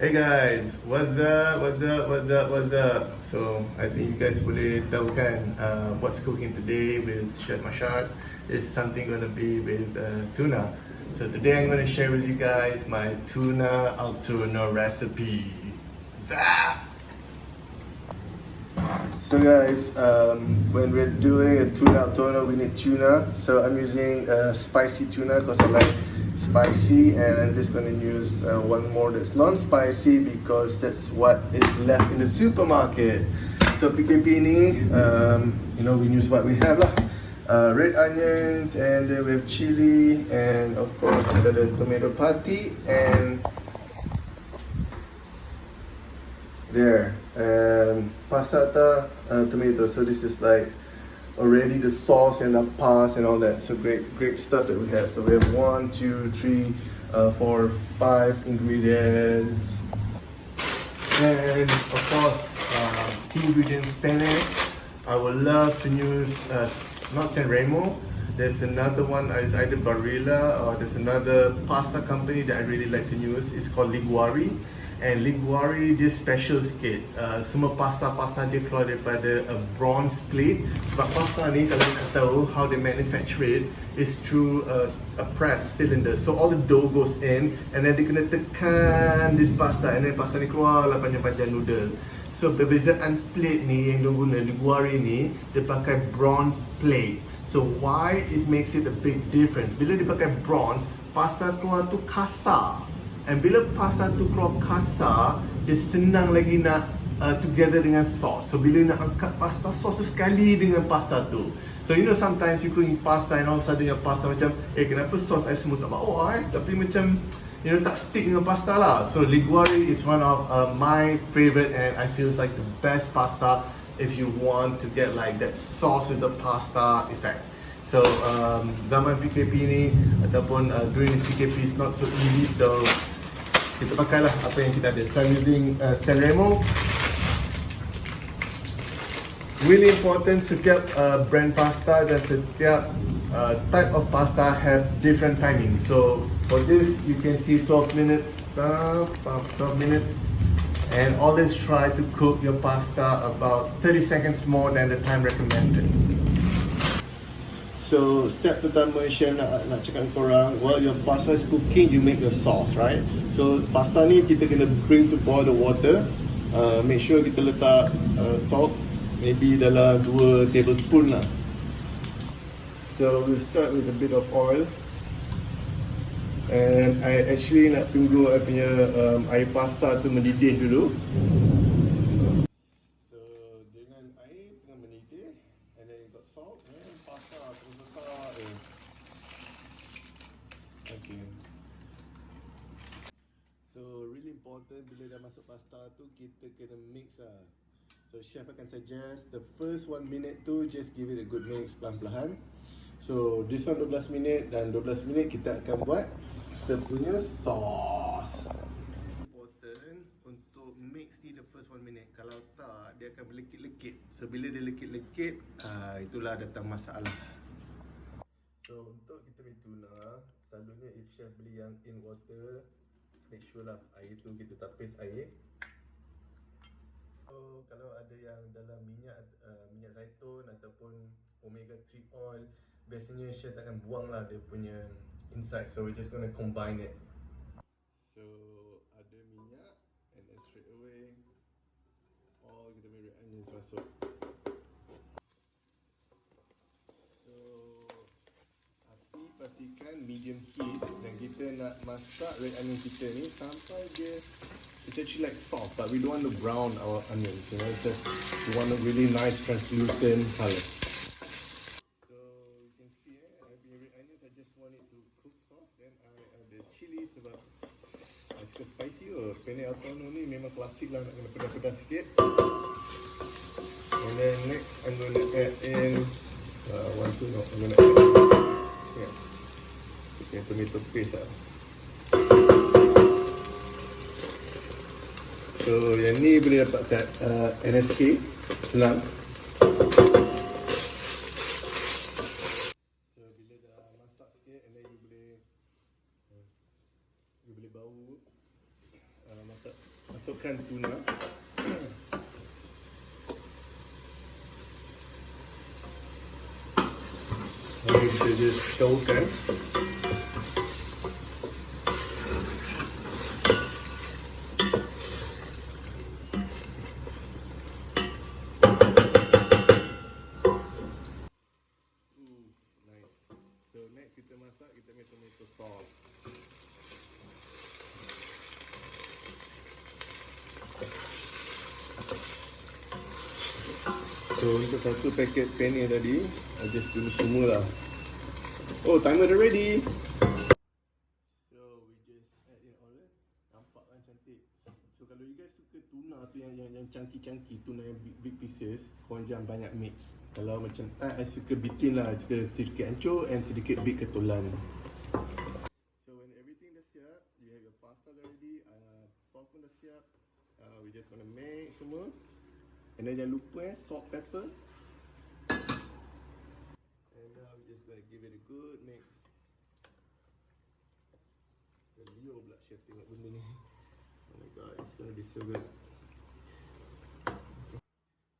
Hey guys, what's up, what's up? So, I think you guys boleh tahu kan what's cooking today with Chef Mashad is something gonna be with tuna. So today I'm gonna share with you guys my tuna al tonno recipe. Zap! So guys, when we're doing a tuna al tonno, we need tuna. So I'm using spicy tuna because I like spicy, and I'm just going to use one more that's non-spicy because that's what is left in the supermarket. So PKP ni, we use what we have lah. Red onions, and then we have chili, and of course we got the tomato patty, and there, and passata tomato. So this is like already the sauce and the pas and all that. So great stuff that we have. So we have 1, 2, 3, 4, 5 ingredients, and of course key ingredients penne. I would love to use not San Remo. There's another one, it's either Barilla, or there's another pasta company that I really like to use. It's called Liguori. And Liguori dia special sikit. Semua pasta dia keluar daripada a bronze plate. Sebab pasta ni, kalau you tahu how they manufacture it, is through a press cylinder. So all the dough goes in, and then dia kena tekan this pasta, and then pasta ni keluar lah panjang-panjang noodle. So perbezaan plate ni yang dia guna, Liguori ni, dia pakai bronze plate. So why it makes it a big difference? Bila dia pakai bronze, pasta keluar tu kasar. And bila pasta tu keluar kasar, dia senang lagi nak together dengan sauce. So bila nak angkat pasta, sauce tu sekali dengan pasta tu. So sometimes you cooking pasta and all of a sudden your pasta macam, kenapa sauce I semua tak bawah tapi macam tak stick dengan pasta lah. So Liguori is one of my favorite, and I feel it's like the best pasta if you want to get like that sauce with the pasta effect. So zaman PKP ni ataupun during this PKP is not so easy, so kita pakailah apa yang kita ada. So I'm using San Remo. Really important, setiap brand pasta dan setiap type of pasta have different timing. So for this you can see 12 minutes, 12 minutes, and always try to cook your pasta about 30 seconds more than the time recommended. So step pertama chef nak cakap dengan korang, while your pasta is cooking, you make the sauce, right? So pasta ni kita kena bring to boil the water. Make sure kita letak salt, maybe dalam 2 tablespoon lah. So we'll start with a bit of oil, and I actually nak tunggu I punya air pasta tu mendidih dulu. So dengan air tengah mendidih, and then you got salt, and pasta terus letak. Okay. So really important bila dah masuk pasta tu, kita kena mix lah. So chef akan suggest the first 1 minute tu just give it a good mix perlahan-lahan. So this one 12 minit, dan 12 minit kita akan buat kita punya sauce. Important untuk mix ni the first 1 minute. Kalau tak, dia akan berlekit-lekit. So bila dia lekit-lekit, itulah datang masalah. So untuk kita punya tuna, selalunya if chef beli yang in water, make sure lah air tu kita tapis air. So kalau ada yang dalam minyak zaitun ataupun omega 3 oil, biasanya chef takkan buang lah dia punya inside. So we're just gonna combine it. So ada minyak, and then straight away all kita punya red onions masuk. So api pastikan medium heat, dan kita nak masak red onion kita ni sampai dia, it's actually like soft, but we don't want to brown our onions, it's just, we want a really nice translucent color. So you can see I have the red onions, I just want it to cook soft. Then I add the chili sebab I suka spicy. Penne Al Tonno ni memang klasik lah, nak kena pedas-pedas sikit. And then next I'm going to add in I'm going to add tomato paste lah. So yang ni boleh dapat kat NSK senang. So bila dah masak sikit, and then you boleh bau masak masukkan tuna. Lalu kita just gaulkan. Nice. So next kita masak, kita punya tomato sauce. So untuk satu paket penne tadi, I just guna semua lah. Oh, timer dah ready. So we just add in all that. Nampak kan cantik. So kalau you guys suka tuna tu yang chunky-chunky, tuna yang big pieces, korang jangan banyak mix. Kalau macam I suka between lah, I suka sedikit hancur and sedikit big ketulan. So when everything dah siap, you have your pasta dah ready, sauce pun dah siap. We just gonna make semua. And then jangan lupa salt, pepper. And now we're just gonna give it a good mix. The Leo pula chef tengok benda ni. Oh my god, it's gonna be so good.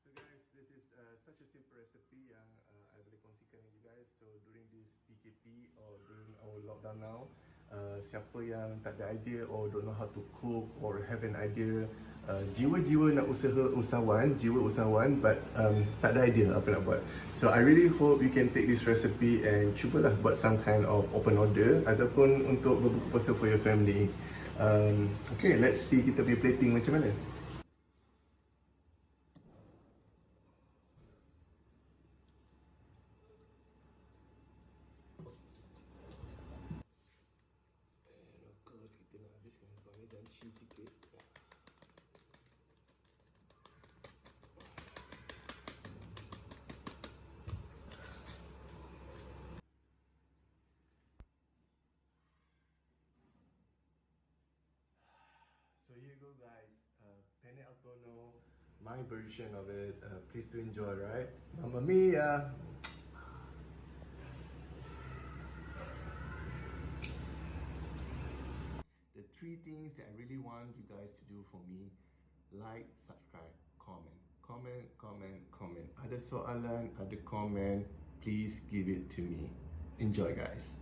So guys, this is such a simple recipe yang I boleh kongsikan dengan you guys. So during this PKP or during our lockdown now, siapa yang tak ada idea or don't know how to cook or have an idea, jiwa-jiwa nak usahawan but tak ada idea apa nak buat. So I really hope you can take this recipe and cubalah buat some kind of open order ataupun untuk berbuka puasa for your family. Okay, let's see kita punya plating macam mana. And of course kita nak habiskan parmesan cheese sikit. So here you go guys, Penne Al Tonno, my version of it. Please do enjoy, right? Mamma mia! The three things that I really want you guys to do for me: like, subscribe, comment. Ada soalan, ada comment, please give it to me. Enjoy guys.